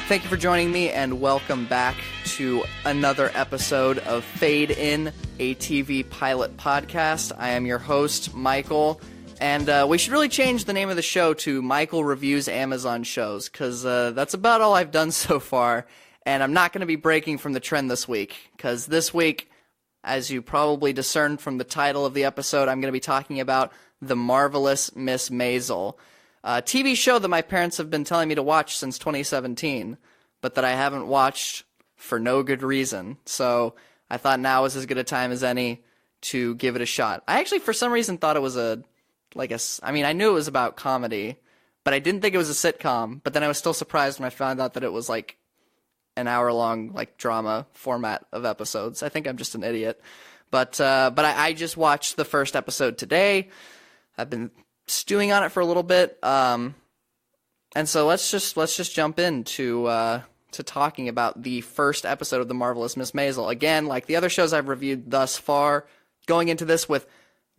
Thank you for joining me, and welcome back to another episode of Fade In, a TV pilot podcast. I am your host, Michael, and we should really change the name of the show to Michael Reviews Amazon Shows, because that's about all I've done so far, and I'm not going to be breaking from the trend this week, because this week, as you probably discerned from the title of the episode, I'm going to be talking about The Marvelous Miss Maisel, a TV show that my parents have been telling me to watch since 2017, but that I haven't watched for no good reason. So I thought now was as good a time as any to give it a shot. I actually, for some reason, thought it was I knew it was about comedy, but I didn't think it was a sitcom. But then I was still surprised when I found out that it was like an hour-long drama format of episodes. I think I'm just an idiot. But I just watched the first episode today. I've been stewing on it for a little bit, and so let's just jump into to talking about the first episode of The Marvelous Miss Maisel. Again, like the other shows I've reviewed thus far, going into this with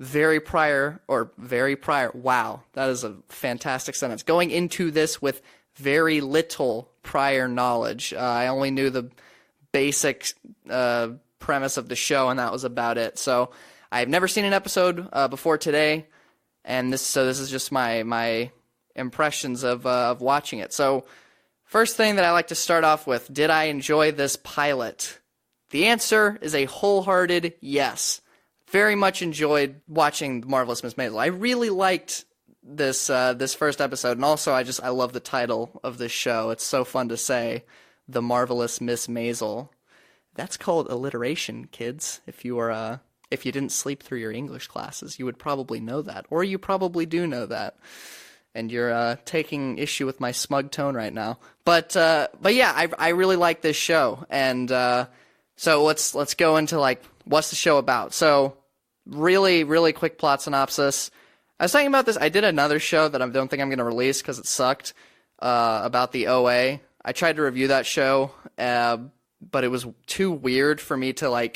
very prior. Wow, that is a fantastic sentence. Going into this with very little prior knowledge. I only knew the basic premise of the show, and that was about it. So I've never seen an episode before today. And this is just my impressions of watching it. So first thing that I like to start off with, did I enjoy this pilot? The answer is a wholehearted yes. Very much enjoyed watching Marvelous Miss Maisel. I really liked this first episode, and also I love the title of this show. It's so fun to say, The Marvelous Miss Maisel. That's called alliteration, kids. If you didn't sleep through your English classes, you would probably know that. Or you probably do know that. And you're taking issue with my smug tone right now. But yeah, I really like this show. And so let's go into what's the show about. So really, really quick plot synopsis. I was talking about this. I did another show that I don't think I'm going to release because it sucked, about the OA. I tried to review that show, but it was too weird for me to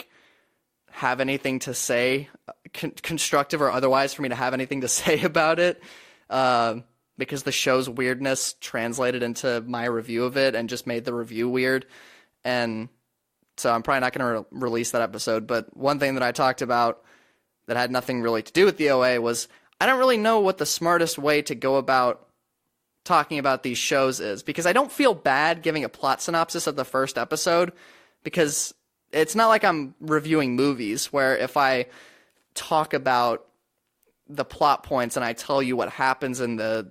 have anything to say, constructive or otherwise, for me to have anything to say about it, because the show's weirdness translated into my review of it and just made the review weird. And so I'm probably not going to release that episode. But one thing that I talked about that had nothing really to do with the OA was I don't really know what the smartest way to go about talking about these shows is, because I don't feel bad giving a plot synopsis of the first episode, because it's not like I'm reviewing movies where if I talk about the plot points and I tell you what happens in the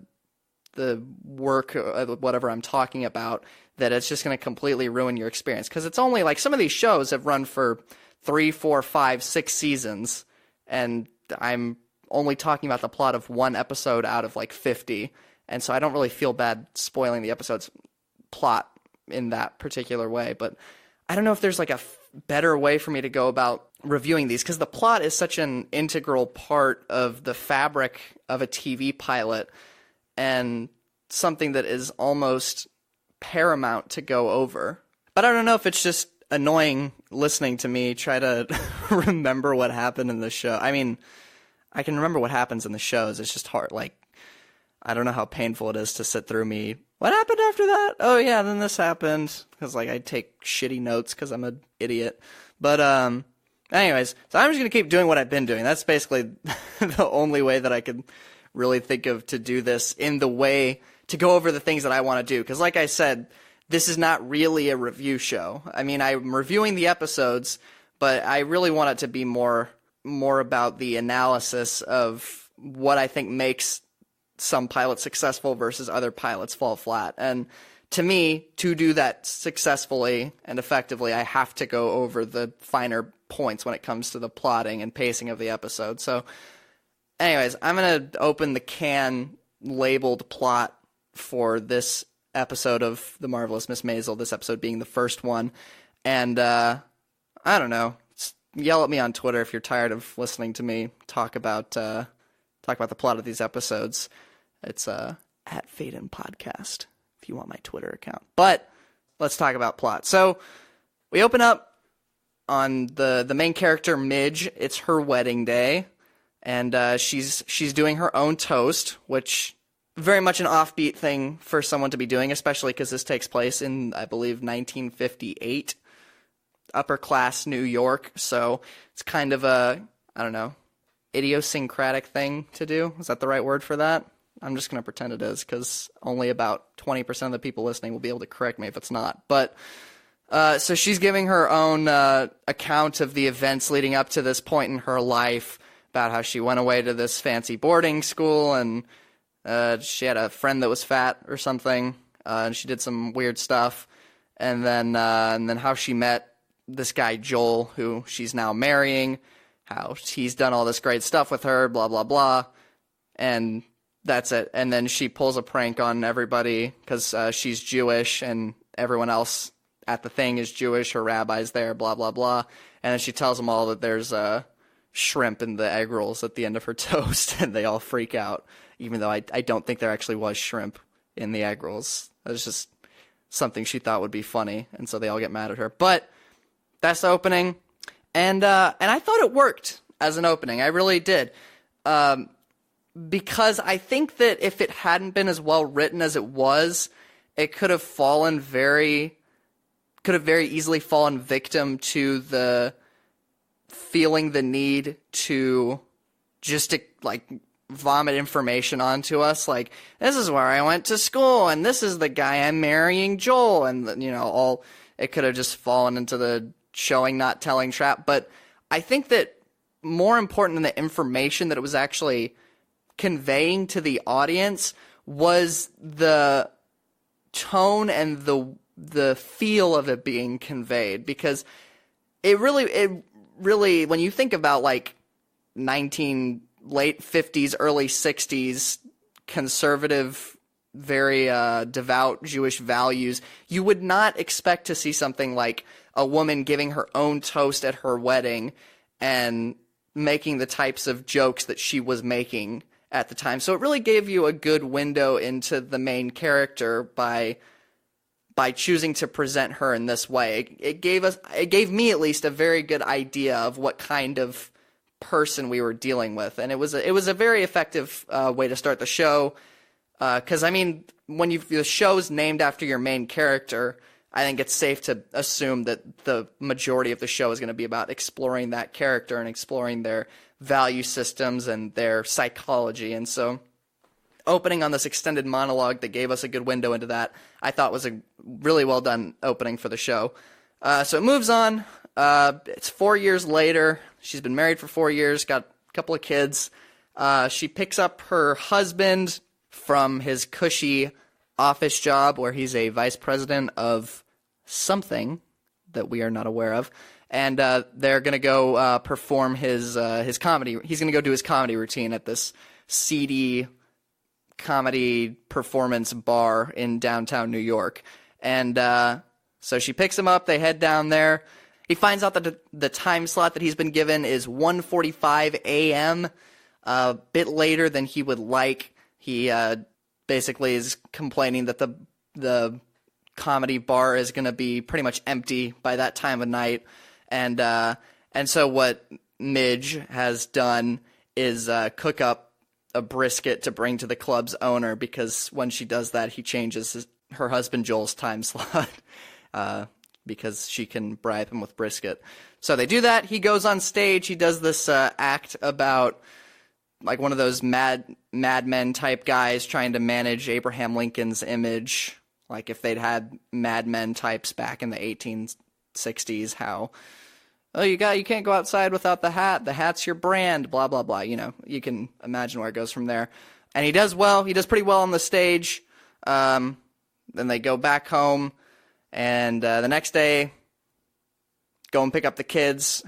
work, whatever I'm talking about, that it's just going to completely ruin your experience. Because it's only some of these shows have run for 3, 4, 5, 6 seasons, and I'm only talking about the plot of one episode out of 50. And so I don't really feel bad spoiling the episode's plot in that particular way. But I don't know if there's a better way for me to go about reviewing these, because the plot is such an integral part of the fabric of a TV pilot and something that is almost paramount to go over. But I don't know if it's just annoying listening to me try to remember what happened in the show. I mean, I can remember what happens in the shows. It's just hard. I don't know how painful it is to sit through me. What happened after that? Oh yeah, then this happened. Because I take shitty notes because I'm an idiot. But anyways, so I'm just going to keep doing what I've been doing. That's basically the only way that I could really think of to do this, in the way to go over the things that I want to do. Because like I said, this is not really a review show. I mean, I'm reviewing the episodes, but I really want it to be more about the analysis of what I think makes some pilots successful versus other pilots fall flat. And to me, to do that successfully and effectively, I have to go over the finer points when it comes to the plotting and pacing of the episode. So anyways, I'm going to open the can labeled plot for this episode of The Marvelous Miss Maisel, this episode being the first one. And I don't know, yell at me on Twitter if you're tired of listening to me talk about the plot of these episodes. It's at Fade In Podcast if you want my Twitter account. But let's talk about plot. So we open up on the main character, Midge. It's her wedding day, and she's doing her own toast, which very much an offbeat thing for someone to be doing, especially because this takes place in, I believe, 1958, upper class New York. So it's kind of a, I don't know, idiosyncratic thing to do. Is that the right word for that? I'm just going to pretend it is, because only about 20% of the people listening will be able to correct me if it's not. But so she's giving her own account of the events leading up to this point in her life, about how she went away to this fancy boarding school, and she had a friend that was fat or something, and she did some weird stuff, and then how she met this guy Joel, who she's now marrying, how he's done all this great stuff with her, blah blah blah, and that's it. And then she pulls a prank on everybody because she's Jewish and everyone else at the thing is Jewish. Her rabbi's there, blah blah blah, and then she tells them all that there's shrimp in the egg rolls at the end of her toast, and they all freak out, even though I don't think there actually was shrimp in the egg rolls. It was just something she thought would be funny, and so they all get mad at her. But that's the opening, and I thought it worked as an opening. I really did, because I think that if it hadn't been as well written as it was, it could have very easily fallen victim to the feeling the need to just like vomit information onto us, like, this is where I went to school, and this is the guy I'm marrying, Joel, and all. It could have just fallen into the showing not telling trap. But I think that more important than the information that it was actually conveying to the audience was the tone and the feel of it being conveyed, because it really, when you think about like late 50s, early 60s, conservative, very devout Jewish values, you would not expect to see something like a woman giving her own toast at her wedding and making the types of jokes that she was making at the time. So it really gave you a good window into the main character by choosing to present her in this way. It gave me at least a very good idea of what kind of person we were dealing with, and it was a very effective way to start the show. Because I mean, when the show's named after your main character, I think it's safe to assume that the majority of the show is going to be about exploring that character and exploring their value systems and their psychology. And so opening on this extended monologue that gave us a good window into that, I thought was a really well done opening for the show. So it moves on. It's 4 years later. She's been married for 4 years, got a couple of kids. She picks up her husband from his cushy office job where he's a vice president of something that we are not aware of. And they're going to go perform his comedy. He's going to go do his comedy routine at this seedy comedy performance bar in downtown New York. And so she picks him up. They head down there. He finds out that the time slot that he's been given is 1:45 a.m., a bit later than he would like. He basically is complaining that the comedy bar is going to be pretty much empty by that time of night. And so what Midge has done is cook up a brisket to bring to the club's owner, because when she does that, he changes her husband Joel's time slot because she can bribe him with brisket. So they do that. He goes on stage. He does this act about like one of those madmen type guys trying to manage Abraham Lincoln's image, like if they'd had madmen types back in the 1860s, how, oh, you can't go outside without the hat. The hat's your brand, blah, blah, blah. You can imagine where it goes from there. And he does well. He does pretty well on the stage. Then they go back home, and the next day, go and pick up the kids.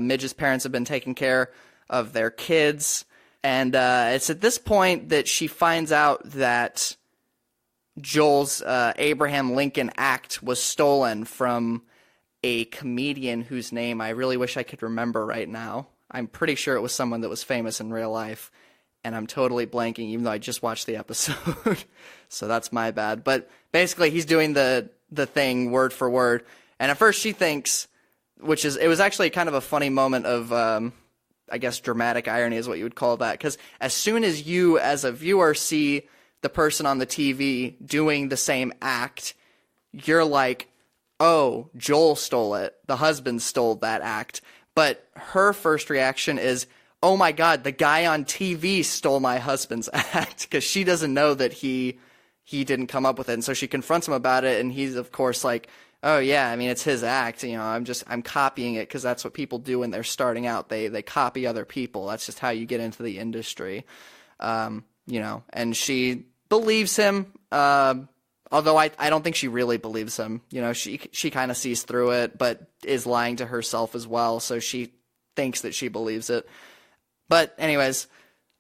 Midge's parents have been taking care of their kids. And it's at this point that she finds out that Joel's Abraham Lincoln act was stolen from a comedian whose name I really wish I could remember right now. I'm pretty sure it was someone that was famous in real life, and I'm totally blanking, even though I just watched the episode. So that's my bad. But basically, he's doing the thing word for word. And at first she thinks, it was actually kind of a funny moment of I guess dramatic irony is what you would call that. Because as soon as you, as a viewer, see the person on the TV doing the same act, you're like, oh, Joel stole it. The husband stole that act. But her first reaction is, oh my God, the guy on TV stole my husband's act, because she doesn't know that he didn't come up with it. And so she confronts him about it, and he's, of course, like, oh yeah, I mean, it's his act. You know, I'm copying it because that's what people do when they're starting out. They copy other people. That's just how you get into the industry. You know, and she believes him, although I don't think she really believes him. You know, she kind of sees through it, but is lying to herself as well, so she thinks that she believes it. But anyways,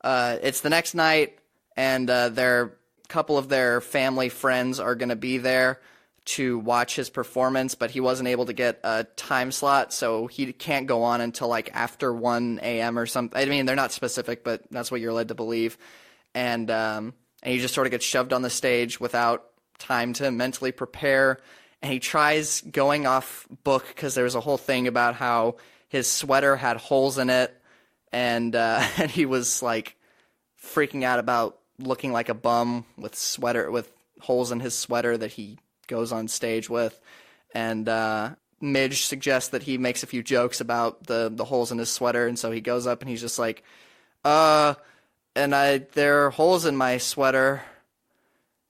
it's the next night, and a couple of their family friends are going to be there to watch his performance, but he wasn't able to get a time slot, so he can't go on until like after 1 a.m. or something. I mean, they're not specific, but that's what you're led to believe. And he just sort of gets shoved on the stage without time to mentally prepare. And he tries going off book because there was a whole thing about how his sweater had holes in it, and he was like freaking out about looking like a bum with holes in his sweater that he goes on stage with. And Midge suggests that he makes a few jokes about the holes in his sweater, and so he goes up and he's just like, and there are holes in my sweater,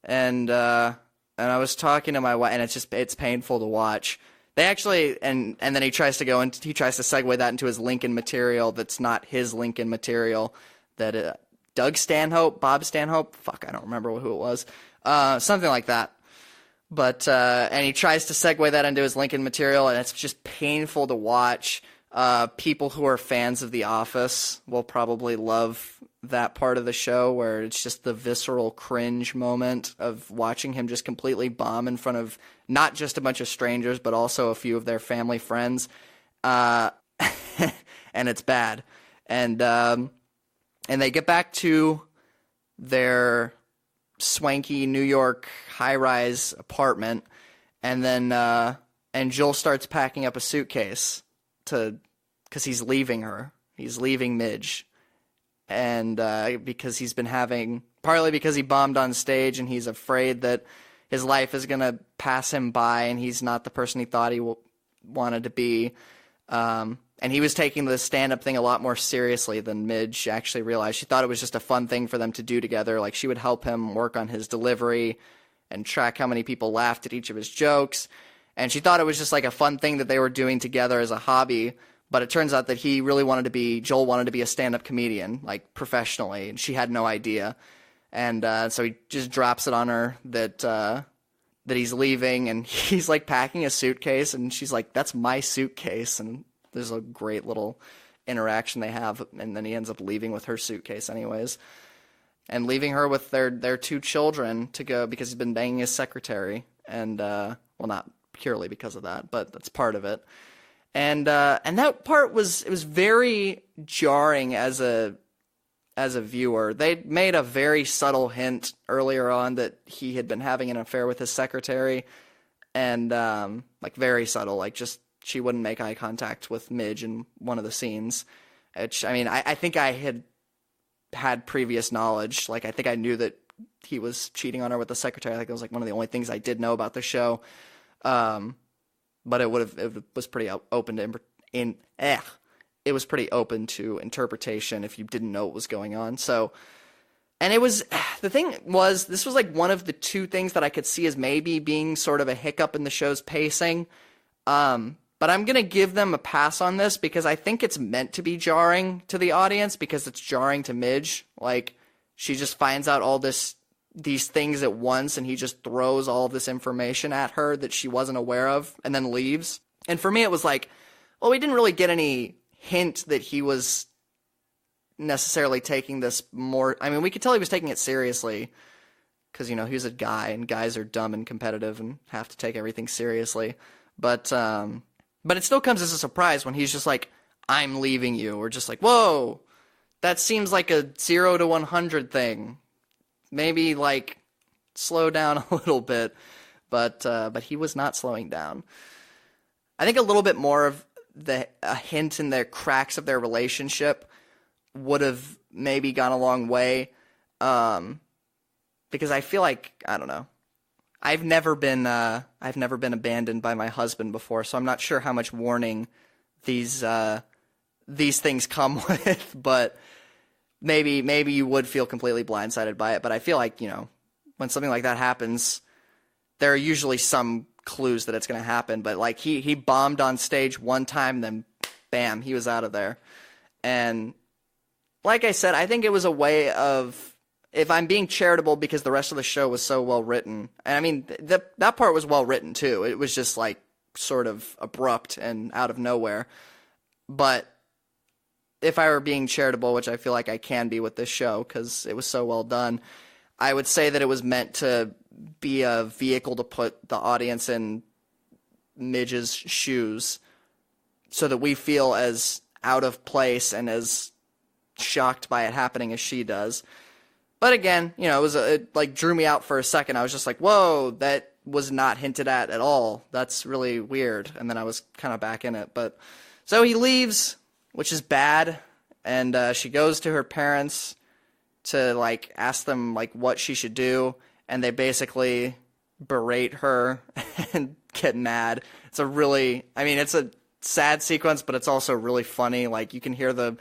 and I was talking to my wife, and it's painful to watch. They actually, and then he tries to segue that into his Lincoln material that's not his Lincoln material, that Bob Stanhope, I don't remember who it was, something like that. But, and he tries to segue that into his Lincoln material, and it's just painful to watch. People who are fans of The Office will probably love that part of the show, where it's just the visceral cringe moment of watching him just completely bomb in front of not just a bunch of strangers, but also a few of their family friends. And it's bad. And they get back to their swanky New York high-rise apartment, and then and Joel starts packing up a suitcase because he's leaving her. He's leaving Midge, and because partly because he bombed on stage, and he's afraid that his life is going to pass him by, and he's not the person he thought he wanted to be. And he was taking the stand-up thing a lot more seriously than Midge actually realized. She thought it was just a fun thing for them to do together. Like, she would help him work on his delivery and track how many people laughed at each of his jokes. And she thought it was just like a fun thing that they were doing together as a hobby. But it turns out that Joel wanted to be a stand-up comedian, like professionally, and she had no idea. And so he just drops it on her that he's leaving, and he's like packing a suitcase, and she's like, "That's my suitcase." And there's a great little interaction they have, and then he ends up leaving with her suitcase anyways, and leaving her with their 2 children to go because he's been banging his secretary, and well, not purely because of that, but that's part of it. And that part was very jarring as a viewer. They made a very subtle hint earlier on that he had been having an affair with his secretary, and like very subtle, like just she wouldn't make eye contact with Midge in one of the scenes. Which, I mean, I think I had previous knowledge. Like, I think I knew that he was cheating on her with the secretary. I think it was like one of the only things I did know about the show. But it was pretty open to it was pretty open to interpretation if you didn't know what was going on. So, and it was, the thing was, this was like one of the 2 things that I could see as maybe being sort of a hiccup in the show's pacing. But I'm going to give them a pass on this because I think it's meant to be jarring to the audience because it's jarring to Midge. Like, she just finds out all these things at once, and he just throws all this information at her that she wasn't aware of and then leaves. And for me, it was like, well, we didn't really get any hint that he was necessarily taking this more. I mean, we could tell he was taking it seriously because, you know, he's a guy, and guys are dumb and competitive and have to take everything seriously. But it still comes as a surprise when he's just like, "I'm leaving you," or just like, "Whoa, that seems like a 0 to 100 thing. Maybe like slow down a little bit." But he was not slowing down. I think a little bit more of a hint in the cracks of their relationship would have maybe gone a long way. Because I feel like, I don't know, I've never been abandoned by my husband before, so I'm not sure how much warning these things come with, but maybe you would feel completely blindsided by it. But I feel like, when something like that happens, there are usually some clues that it's going to happen. But like he bombed on stage one time, then bam, he was out of there. And like I said, I think it was a way of, if I'm being charitable because the rest of the show was so well written, and I mean, that part was well written too. It was just like sort of abrupt and out of nowhere. But if I were being charitable, which I feel like I can be with this show because it was so well done, I would say that it was meant to be a vehicle to put the audience in Midge's shoes so that we feel as out of place and as shocked by it happening as she does. But again, it like drew me out for a second. I was just like, whoa, that was not hinted at all. That's really weird. And then I was kind of back in it. But so he leaves, which is bad. And she goes to her parents to like ask them like what she should do. And they basically berate her and get mad. It's a sad sequence, but it's also really funny. Like you can hear the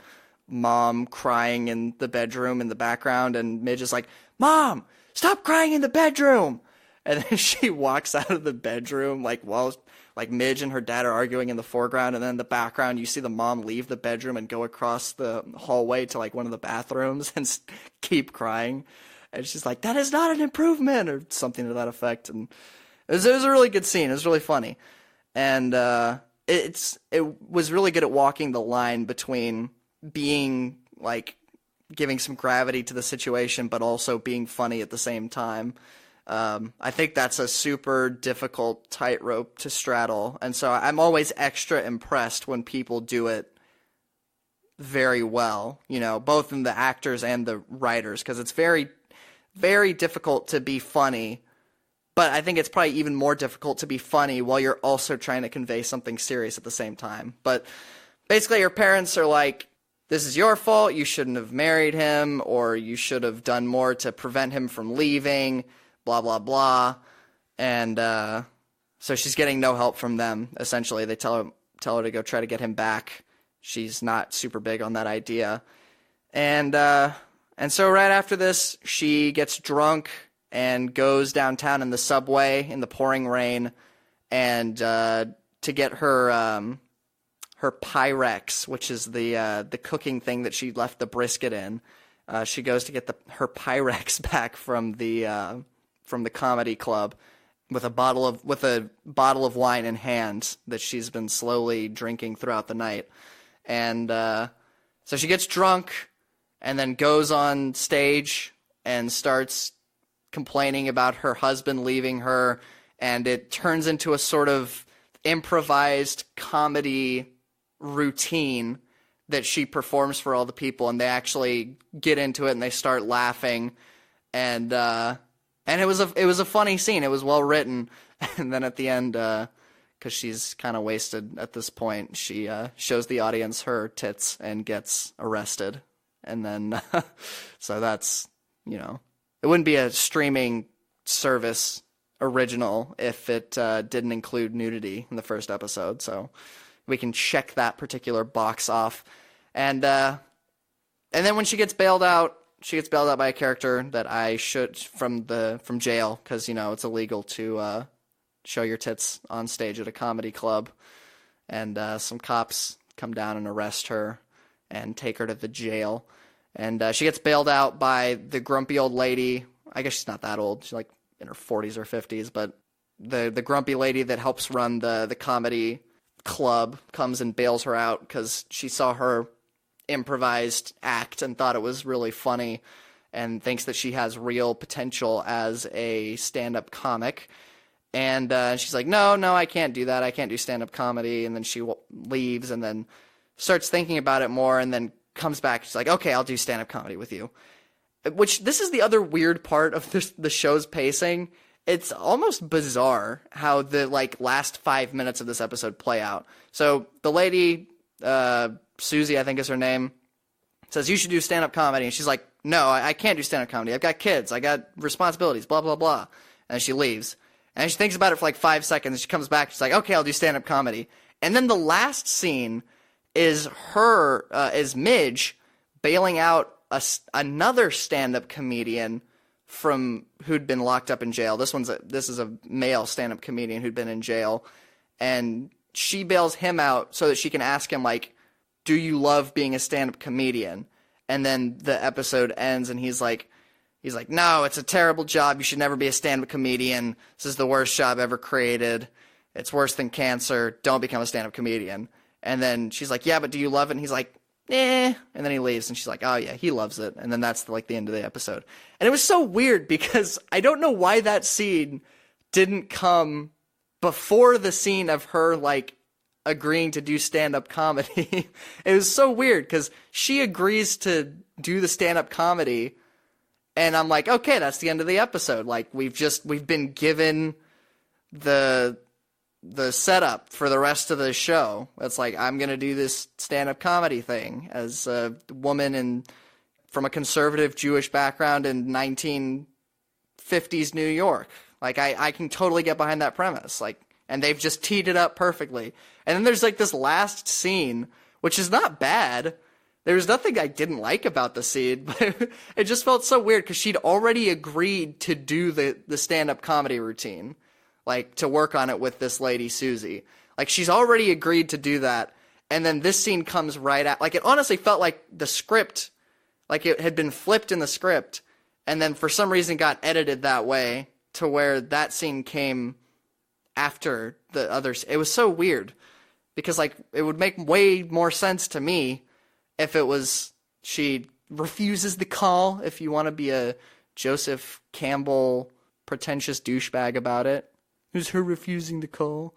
mom crying in the bedroom in the background, and Midge is like, "Mom, stop crying in the bedroom!" And then she walks out of the bedroom while Midge and her dad are arguing in the foreground, and then in the background you see the mom leave the bedroom and go across the hallway to like one of the bathrooms and keep crying. And she's like, "That is not an improvement," or something to that effect. And it was a really good scene. It was really funny, and it was really good at walking the line between being like giving some gravity to the situation, but also being funny at the same time. I think that's a super difficult tightrope to straddle, and so I'm always extra impressed when people do it very well, both in the actors and the writers, because it's very, very difficult to be funny, but I think it's probably even more difficult to be funny while you're also trying to convey something serious at the same time. But basically your parents are like, "This is your fault, you shouldn't have married him, or you should have done more to prevent him from leaving, blah, blah, blah." And so she's getting no help from them, essentially. They tell her to go try to get him back. She's not super big on that idea. And so right after this, she gets drunk and goes downtown in the subway in the pouring rain and to get her Pyrex, which is the cooking thing that she left the brisket in. She goes to get her Pyrex back from the comedy club with a bottle of wine in hand that she's been slowly drinking throughout the night. And so she gets drunk and then goes on stage and starts complaining about her husband leaving her, and it turns into a sort of improvised comedy routine that she performs for all the people, and they actually get into it and they start laughing, and it was a funny scene. It was well written. And then at the end, because she's kind of wasted at this point, she shows the audience her tits and gets arrested. And then so that's, it wouldn't be a streaming service original if it didn't include nudity in the first episode. So we can check that particular box off. And then when she gets bailed out by a character that I should from jail, because it's illegal to show your tits on stage at a comedy club. And some cops come down and arrest her and take her to the jail. And she gets bailed out by the grumpy old lady. I guess she's not that old. She's like in her 40s or 50s, but the grumpy lady that helps run the comedy club comes and bails her out because she saw her improvised act and thought it was really funny and thinks that she has real potential as a stand-up comic. And she's like, no, I can't do that. I can't do stand-up comedy. And then she leaves and then starts thinking about it more and then comes back. She's like, okay, I'll do stand-up comedy with you. Which, this is the other weird part of the show's pacing, it's almost bizarre how the like last 5 minutes of this episode play out. So the lady, Susie, I think is her name, says, you should do stand-up comedy. And she's like, no, I can't do stand-up comedy. I've got kids. I got responsibilities, blah, blah, blah. And she leaves. And she thinks about it for like 5 seconds. And she comes back. She's like, okay, I'll do stand-up comedy. And then the last scene is is Midge bailing out another stand-up comedian who'd been locked up in jail. This is a male stand-up comedian who'd been in jail. And she bails him out so that she can ask him, like, do you love being a stand-up comedian? And then the episode ends and he's like, no, it's a terrible job. You should never be a stand-up comedian. This is the worst job ever created. It's worse than cancer. Don't become a stand-up comedian. And then she's like, yeah, but do you love it? And he's like, eh. And then he leaves and she's like, oh yeah, he loves it. And then that's like the end of the episode. And it was so weird because I don't know why that scene didn't come before the scene of her like agreeing to do stand-up comedy. It was so weird because she agrees to do the stand-up comedy and I'm like, okay, that's the end of the episode. Like we've been given the setup for the rest of the show. It's like, I'm going to do this stand-up comedy thing as a woman from a conservative Jewish background in 1950s New York. Like I can totally get behind that premise. Like, and they've just teed it up perfectly. And then there's like this last scene, which is not bad. There was nothing I didn't like about the scene, but it just felt so weird because she'd already agreed to do the stand-up comedy routine, like to work on it with this lady, Susie. Like she's already agreed to do that. And then this scene comes right at, like it honestly felt like the script, like it had been flipped in the script and then for some reason got edited that way to where that scene came after the others. It was so weird because like it would make way more sense to me if it was she refuses the call, if you want to be a Joseph Campbell pretentious douchebag about it. It was her refusing the call.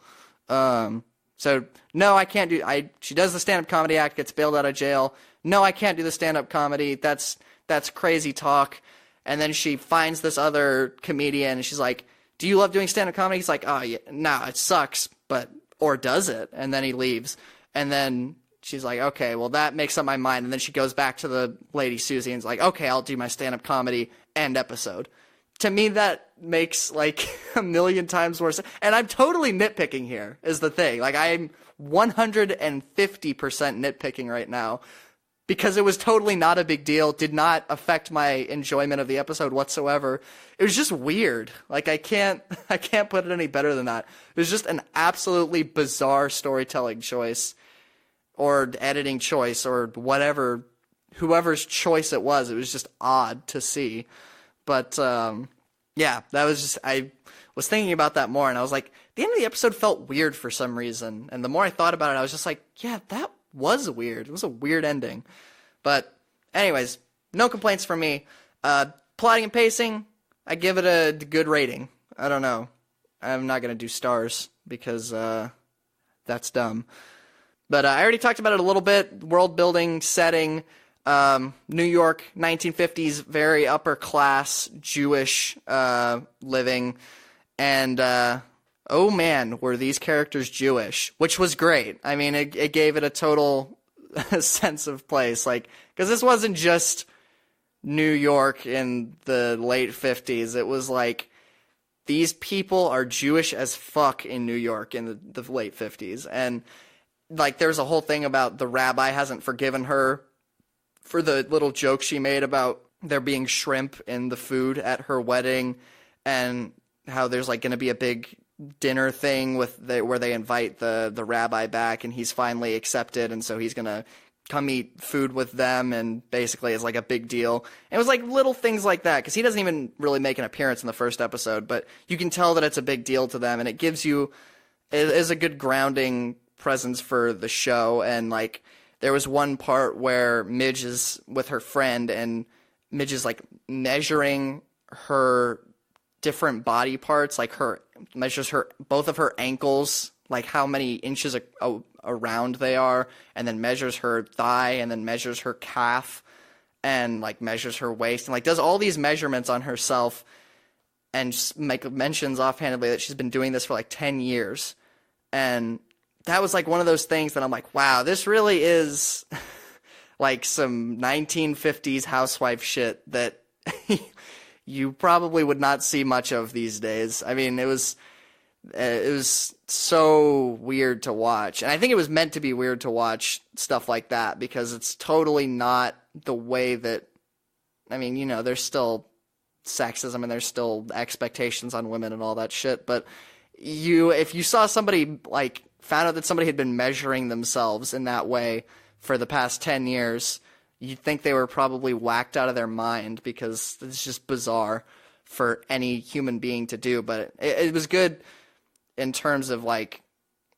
So no, I can't do. She does the stand-up comedy act, gets bailed out of jail. No, I can't do the stand-up comedy. That's crazy talk. And then she finds this other comedian, and she's like, "Do you love doing stand-up comedy?" He's like, "Oh yeah, no, it sucks, or does it?" And then he leaves. And then she's like, "Okay, well that makes up my mind." And then she goes back to the lady Susie and's like, "Okay, I'll do my stand-up comedy end episode." To me, that makes like a million times more sense. And I'm totally nitpicking here is the thing. Like I'm 150% nitpicking right now because it was totally not a big deal. Did not affect my enjoyment of the episode whatsoever. It was just weird. Like I can't put it any better than that. It was just an absolutely bizarre storytelling choice or editing choice or whatever, whoever's choice it was. It was just odd to see. But, yeah, that was just, I was thinking about that more, and I was like, the end of the episode felt weird for some reason, and the more I thought about it, I was just like, yeah, that was weird. It was a weird ending. But, anyways, no complaints from me. Plotting and pacing, I give it a good rating. I don't know. I'm not going to do stars, because, that's dumb. But I already talked about it a little bit, world building, setting, New York, 1950s, very upper class Jewish living, and oh man, were these characters Jewish, which was great. I mean, it gave it a total sense of place, like because this wasn't just New York in the late 50s. It was like these people are Jewish as fuck in New York in the late 50s, and like there's a whole thing about the rabbi hasn't forgiven her for the little joke she made about there being shrimp in the food at her wedding and how there's like going to be a big dinner thing where they invite the rabbi back and he's finally accepted and so he's going to come eat food with them and basically it's like a big deal. And it was like little things like that because he doesn't even really make an appearance in the first episode, but you can tell that it's a big deal to them and it is a good grounding presence for the show. And like there was one part where Midge is with her friend and Midge is like measuring her different body parts, like measures both of her ankles, like how many inches around they are, and then measures her thigh and then measures her calf and like measures her waist and like does all these measurements on herself. and just mentions offhandedly that she's been doing this for like 10 years. And that was like one of those things that I'm like, wow, this really is like some 1950s housewife shit that you probably would not see much of these days. I mean, it was so weird to watch. And I think it was meant to be weird to watch stuff like that because it's totally not the way that, I mean, you know, there's still sexism and there's still expectations on women and all that shit. But if you saw somebody, like, found out that somebody had been measuring themselves in that way for the past 10 years, you'd think they were probably whacked out of their mind because it's just bizarre for any human being to do. But it was good in terms of, like,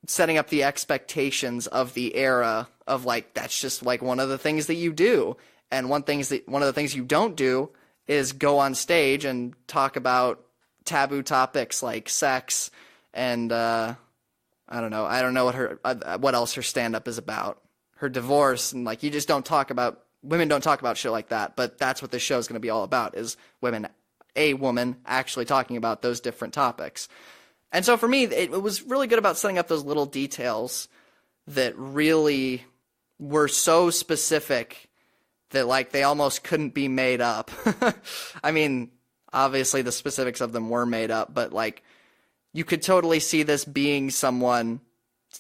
setting up the expectations of the era of, like, that's just, like, one of the things that you do. And one of the things you don't do is go on stage and talk about taboo topics like sex and, I don't know what else her stand-up is about. Her divorce, and, like, women don't talk about shit like that, but that's what this show is going to be all about, is a woman actually talking about those different topics. And so for me, it was really good about setting up those little details that really were so specific that, like, they almost couldn't be made up. I mean, obviously the specifics of them were made up, but, like, you could totally see this being someone,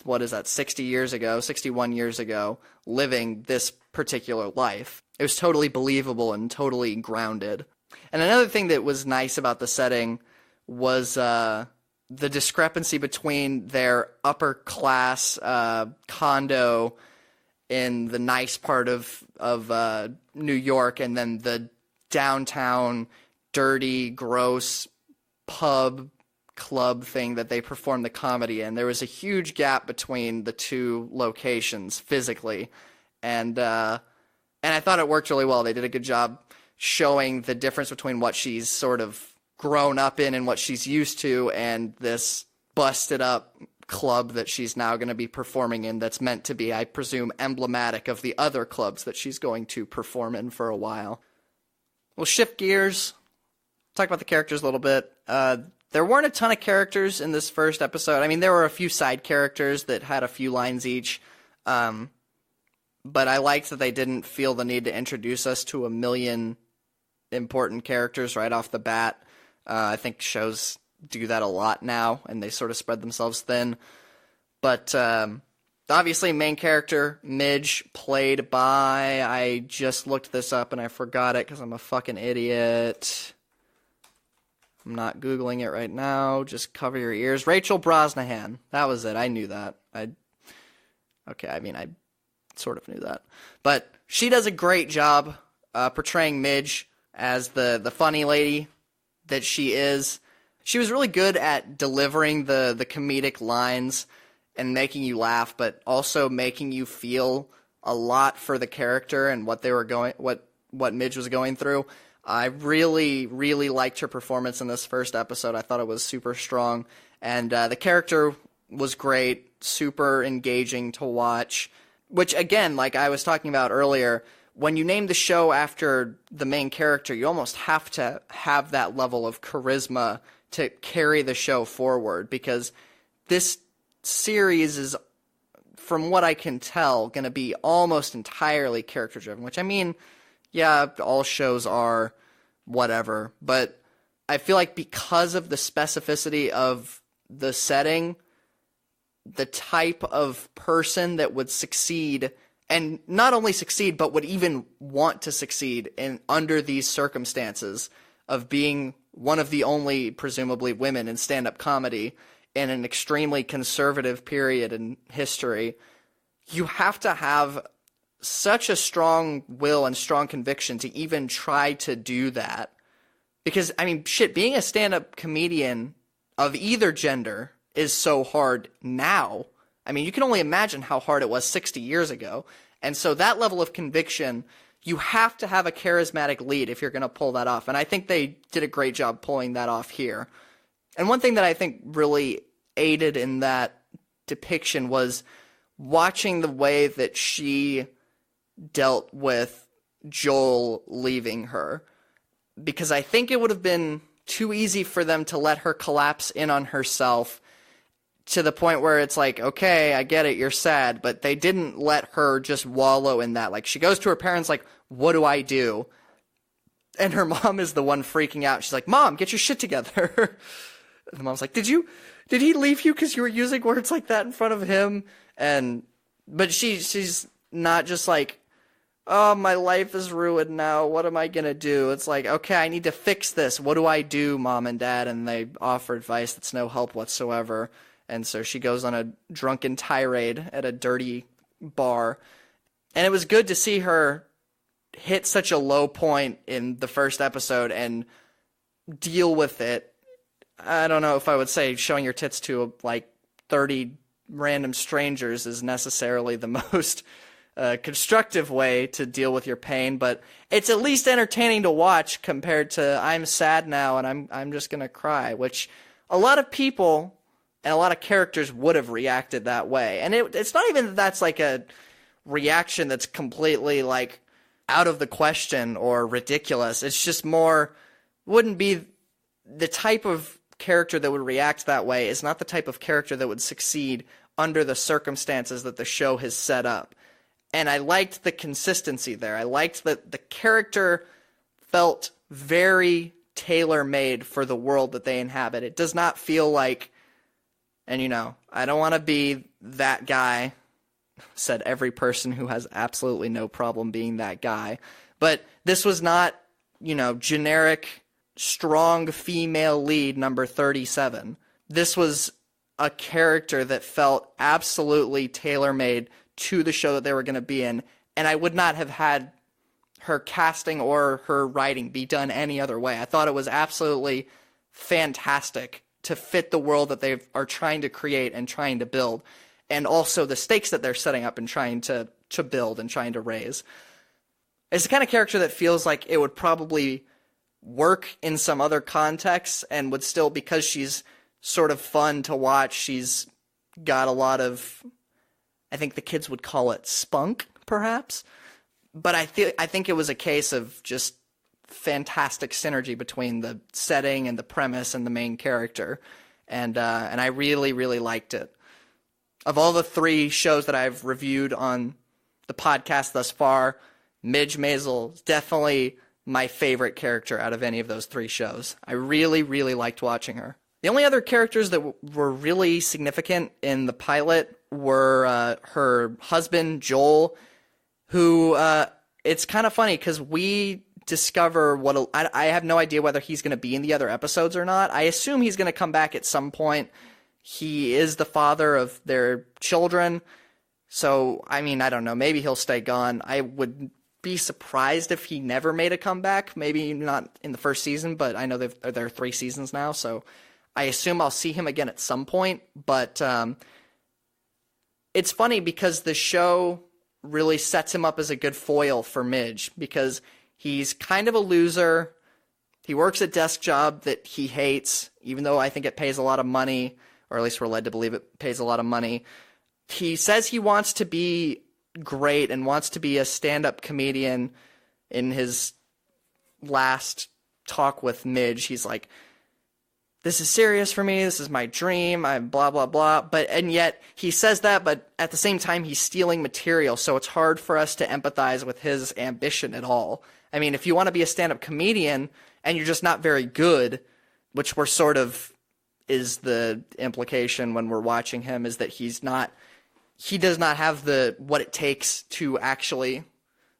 what is that, 61 years ago, living this particular life. It was totally believable and totally grounded. And another thing that was nice about the setting was the discrepancy between their upper class condo in the nice part of New York and then the downtown dirty, gross pub club thing that they performed the comedy in. There was a huge gap between the two locations physically, and I thought it worked really well. They did a good job showing the difference between what she's sort of grown up in and what she's used to, and this busted up club that she's now going to be performing in that's meant to be, I presume, emblematic of the other clubs that she's going to perform in for a while. We'll shift gears, talk about the characters a little bit. There weren't a ton of characters in this first episode. I mean, there were a few side characters that had a few lines each, but I liked that they didn't feel the need to introduce us to a million important characters right off the bat. I think shows do that a lot now, and they sort of spread themselves thin. But obviously, main character, Midge, played by, I just looked this up and I forgot it because I'm a fucking idiot. I'm not Googling it right now. Just cover your ears. Rachel Brosnahan. That was it. I knew that. I sort of knew that. But she does a great job portraying Midge as the funny lady that she is. She was really good at delivering the comedic lines and making you laugh, but also making you feel a lot for the character and what Midge was going through. I really, really liked her performance in this first episode. I thought it was super strong, and the character was great, super engaging to watch, which, again, like I was talking about earlier, when you name the show after the main character, you almost have to have that level of charisma to carry the show forward, because this series is, from what I can tell, going to be almost entirely character-driven, which, I mean, yeah, all shows are, whatever, but I feel like because of the specificity of the setting, the type of person that would succeed, and not only succeed, but would even want to succeed under these circumstances of being one of the only, presumably, women in stand-up comedy in an extremely conservative period in history, you have to have such a strong will and strong conviction to even try to do that. Because, I mean, shit, being a stand-up comedian of either gender is so hard now. I mean, you can only imagine how hard it was 60 years ago. And so that level of conviction, you have to have a charismatic lead if you're going to pull that off. And I think they did a great job pulling that off here. And one thing that I think really aided in that depiction was watching the way that she dealt with Joel leaving her. Because I think it would have been too easy for them to let her collapse in on herself to the point where it's like, okay, I get it, you're sad, but they didn't let her just wallow in that. Like, she goes to her parents like, what do I do? And her mom is the one freaking out. She's like, Mom, get your shit together. And the mom's like, did he leave you because you were using words like that in front of him? But she's not just like, oh, my life is ruined now. What am I going to do? It's like, okay, I need to fix this. What do I do, Mom and Dad? And they offer advice that's no help whatsoever. And so she goes on a drunken tirade at a dirty bar. And it was good to see her hit such a low point in the first episode and deal with it. I don't know if I would say showing your tits to like 30 random strangers is necessarily the most constructive way to deal with your pain, but it's at least entertaining to watch compared to I'm sad now and I'm just gonna cry, which a lot of people and a lot of characters would have reacted that way. And it's not even that that's like a reaction that's completely like out of the question or ridiculous. It's just more, wouldn't be the type of character that would react that way is not the type of character that would succeed under the circumstances that the show has set up. And I liked the consistency there. I liked that the character felt very tailor-made for the world that they inhabit. It does not feel like, and I don't want to be that guy, said every person who has absolutely no problem being that guy. But this was not, generic, strong female lead number 37. This was a character that felt absolutely tailor-made to the show that they were going to be in, and I would not have had her casting or her writing be done any other way. I thought it was absolutely fantastic to fit the world that they are trying to create and trying to build, and also the stakes that they're setting up and trying to build and trying to raise. It's the kind of character that feels like it would probably work in some other contexts and would still, because she's sort of fun to watch, she's got a lot of, I think the kids would call it spunk, perhaps. But I think it was a case of just fantastic synergy between the setting and the premise and the main character. And I really, really liked it. Of all the 3 shows that I've reviewed on the podcast thus far, Midge Maisel is definitely my favorite character out of any of those 3 shows. I really, really liked watching her. The only other characters that were really significant in the pilot were her husband, Joel, who it's kind of funny because we discover I have no idea whether he's going to be in the other episodes or not. I assume he's going to come back at some point. He is the father of their children. So, I mean, I don't know. Maybe he'll stay gone. I would be surprised if he never made a comeback. Maybe not in the first season, but I know there are 3 seasons now, so I assume I'll see him again at some point. But it's funny because the show really sets him up as a good foil for Midge, because he's kind of a loser. He works a desk job that he hates, even though I think it pays a lot of money, or at least we're led to believe it pays a lot of money. He says he wants to be great and wants to be a stand-up comedian. In his last talk with Midge, he's like, this is serious for me, this is my dream, I'm blah, blah, blah. And yet he says that, but at the same time he's stealing material, so it's hard for us to empathize with his ambition at all. I mean, if you want to be a stand-up comedian and you're just not very good, which we're sort of is the implication when we're watching him, is that he does not have what it takes to actually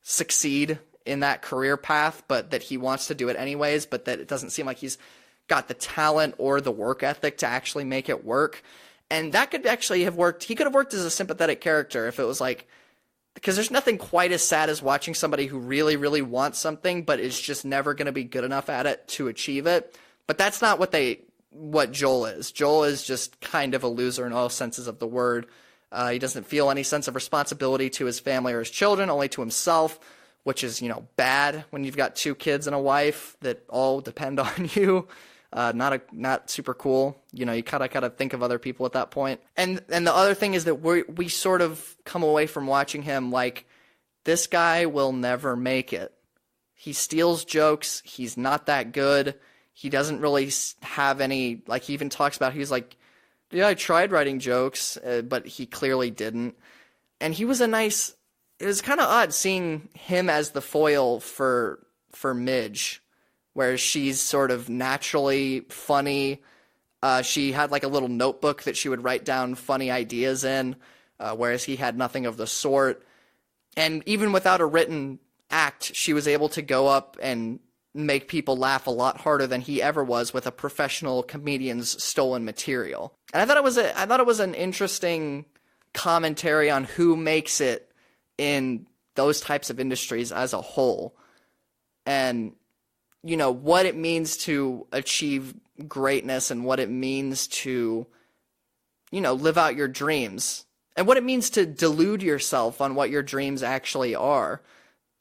succeed in that career path, but that he wants to do it anyways, but that it doesn't seem like he's got the talent or the work ethic to actually make it work. And that could actually have worked. He could have worked as a sympathetic character if it was like, because there's nothing quite as sad as watching somebody who really, really wants something, but is just never going to be good enough at it to achieve it. But that's not what Joel is. Joel is just kind of a loser in all senses of the word. He doesn't feel any sense of responsibility to his family or his children, only to himself, which is, bad when you've got 2 kids and a wife that all depend on you. Not super cool. You kind of gotta think of other people at that point. And the other thing is that we sort of come away from watching him like, this guy will never make it. He steals jokes. He's not that good. He doesn't really have any, like, he even talks about, he's like, yeah, I tried writing jokes, but he clearly didn't. And he was it was kind of odd seeing him as the foil for Midge, where she's sort of naturally funny. She had like a little notebook that she would write down funny ideas in, whereas he had nothing of the sort. And even without a written act, she was able to go up and make people laugh a lot harder than he ever was with a professional comedian's stolen material. And I thought it was an interesting commentary on who makes it in those types of industries as a whole. And, you know, what it means to achieve greatness and what it means to, you know, live out your dreams. And what it means to delude yourself on what your dreams actually are.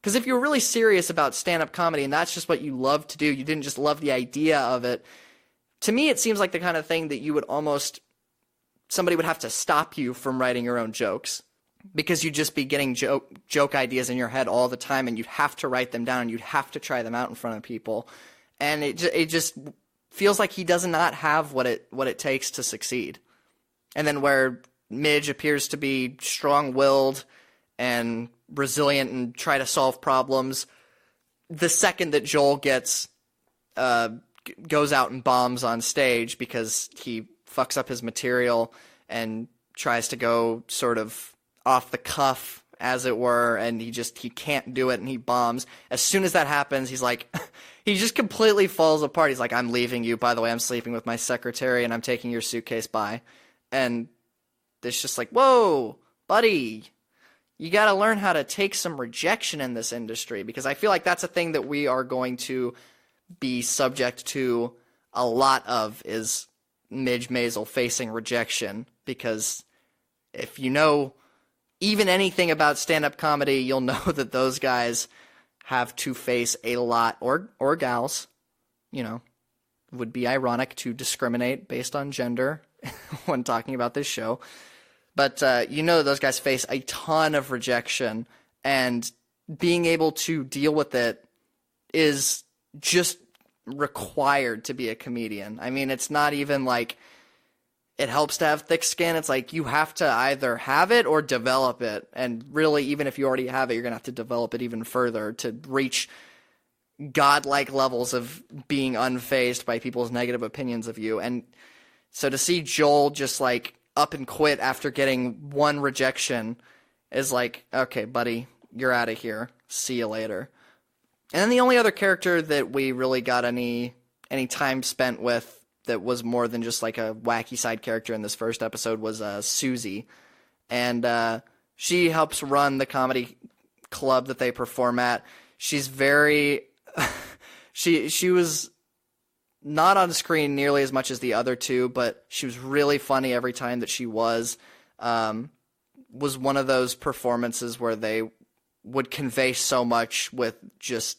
Because if you're really serious about stand-up comedy and that's just what you love to do, you didn't just love the idea of it, to me it seems like the kind of thing that you would somebody would have to stop you from writing your own jokes. Because you'd just be getting joke ideas in your head all the time, and you'd have to write them down, and you'd have to try them out in front of people. And it just feels like he does not have what it takes to succeed. And then where Midge appears to be strong-willed and resilient and try to solve problems, the second that Joel goes out and bombs on stage because he fucks up his material and tries to go sort of off the cuff, as it were, and he can't do it and he bombs. As soon as that happens, he's like, he just completely falls apart. He's like, I'm leaving you. By the way, I'm sleeping with my secretary and I'm taking your suitcase. Bye. And it's just like, whoa, buddy, you got to learn how to take some rejection in this industry, because I feel like that's a thing that we are going to be subject to a lot of, is Midge Maisel facing rejection. Because if you know even anything about stand-up comedy, you'll know that those guys have to face a lot, or gals, you know, would be ironic to discriminate based on gender when talking about this show. But you know those guys face a ton of rejection, and being able to deal with it is just required to be a comedian. I mean, it's not even like it helps to have thick skin. It's like you have to either have it or develop it. And really, even if you already have it, you're going to have to develop it even further to reach godlike levels of being unfazed by people's negative opinions of you. And so to see Joel just like up and quit after getting one rejection is like, okay, buddy, you're out of here. See you later. And then the only other character that we really got any time spent with that was more than just like a wacky side character in this first episode was Susie. And she helps run the comedy club that they perform at. She's very... she was not on screen nearly as much as the other two, but she was really funny every time that she was one of those performances where they would convey so much with just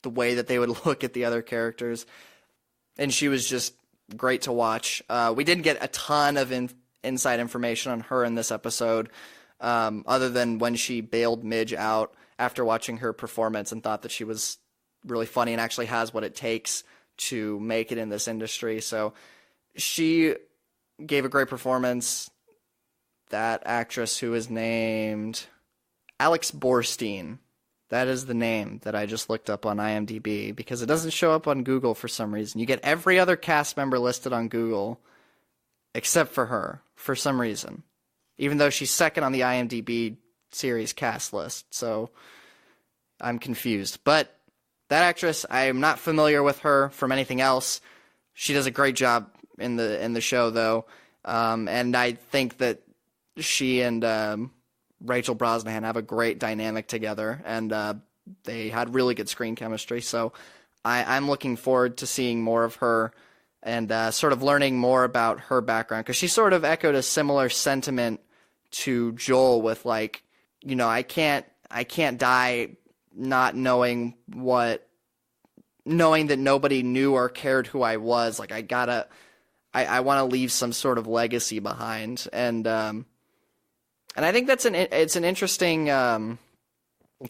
the way that they would look at the other characters. And she was just great to watch. We didn't get a ton of inside information on her in this episode, other than when she bailed Midge out after watching her performance and thought that she was really funny and actually has what it takes to make it in this industry. So she gave a great performance. That actress, who is named Alex Borstein, that is the name that I just looked up on IMDb, because it doesn't show up on Google for some reason. You get every other cast member listed on Google except for her, for some reason, even though she's second on the IMDb series cast list. So I'm confused. But that actress, I am not familiar with her from anything else. She does a great job in the show, though, and I think that she and Rachel Brosnahan have a great dynamic together, and they had really good screen chemistry. So I'm looking forward to seeing more of her and sort of learning more about her background, because she sort of echoed a similar sentiment to Joel with, like, you know, I can't die not knowing that nobody knew or cared who I was. Like, I want to leave some sort of legacy behind. And I think it's an interesting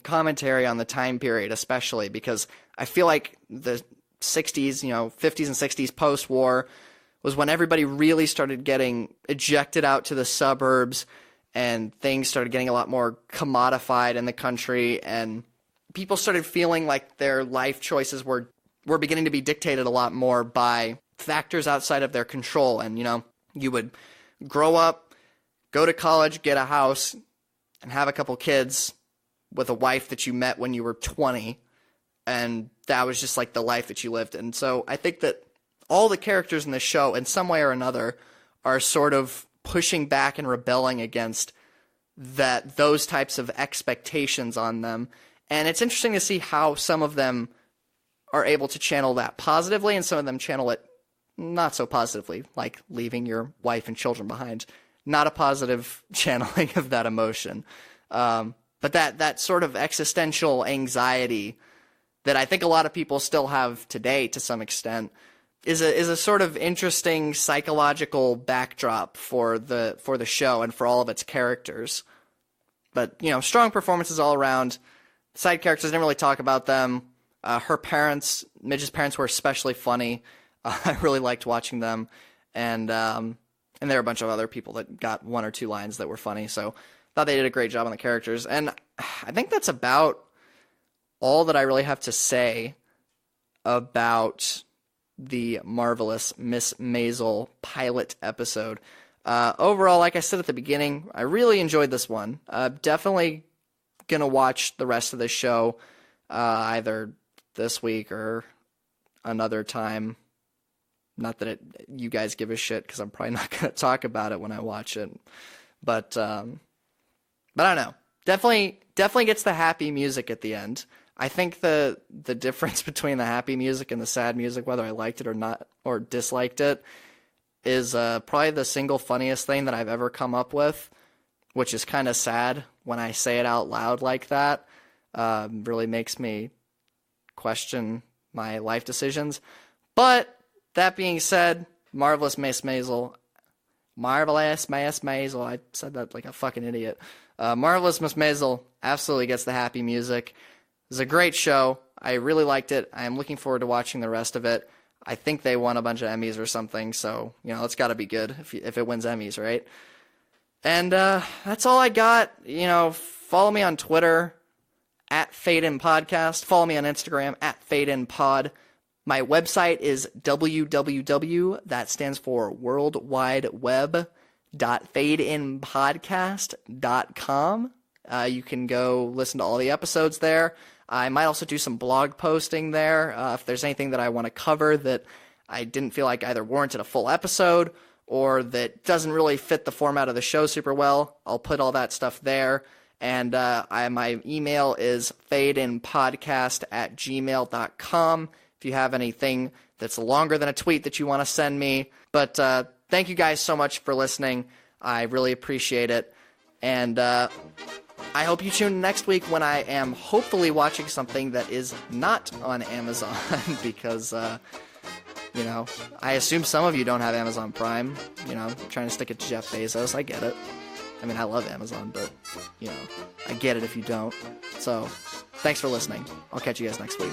commentary on the time period, especially because I feel like the 60s, 50s and 60s post-war, was when everybody really started getting ejected out to the suburbs and things started getting a lot more commodified in the country, and people started feeling like their life choices were beginning to be dictated a lot more by factors outside of their control. And, you would grow up, go to college, get a house, and have a couple kids with a wife that you met when you were 20, and that was just like the life that you lived. And so I think that all the characters in the show, in some way or another, are sort of pushing back and rebelling against those types of expectations on them. And it's interesting to see how some of them are able to channel that positively, and some of them channel it not so positively, like leaving your wife and children behind. Not a positive channeling of that emotion. But that sort of existential anxiety that I think a lot of people still have today to some extent is a sort of interesting psychological backdrop for the show and for all of its characters. But, strong performances all around. Side characters, didn't really talk about them. Her parents, Midge's parents, were especially funny. I really liked watching them. And there were a bunch of other people that got one or two lines that were funny. So thought they did a great job on the characters. And I think that's about all that I really have to say about the Marvelous Miss Maisel pilot episode. Overall, like I said at the beginning, I really enjoyed this one. Definitely going to watch the rest of the show either this week or another time. Not that you guys give a shit, because I'm probably not going to talk about it when I watch it. But I don't know. Definitely gets the happy music at the end. I think the difference between the happy music and the sad music, whether I liked it or not, or disliked it, is probably the single funniest thing that I've ever come up with, which is kind of sad when I say it out loud like that. Really makes me question my life decisions. But that being said, Marvelous Miss Maisel. Marvelous Miss Maisel. I said that like a fucking idiot. Marvelous Miss Maisel absolutely gets the happy music. It was a great show. I really liked it. I am looking forward to watching the rest of it. I think they won a bunch of Emmys or something, so, it's got to be good if it wins Emmys, right? And that's all I got. Follow me on Twitter, @FadeInPodcast. Follow me on Instagram, @FadeInPod. My website is www, that stands for World Wide Web, .fadeinpodcast.com. You can go listen to all the episodes there. I might also do some blog posting there. If there's anything that I want to cover that I didn't feel like either warranted a full episode or that doesn't really fit the format of the show super well, I'll put all that stuff there. And my email is fadeinpodcast@gmail.com if you have anything that's longer than a tweet that you want to send me. But thank you guys so much for listening. I really appreciate it. And I hope you tune in next week when I am hopefully watching something that is not on Amazon because, I assume some of you don't have Amazon Prime. Trying to stick it to Jeff Bezos. I get it. I mean, I love Amazon, but, I get it if you don't. So, thanks for listening. I'll catch you guys next week.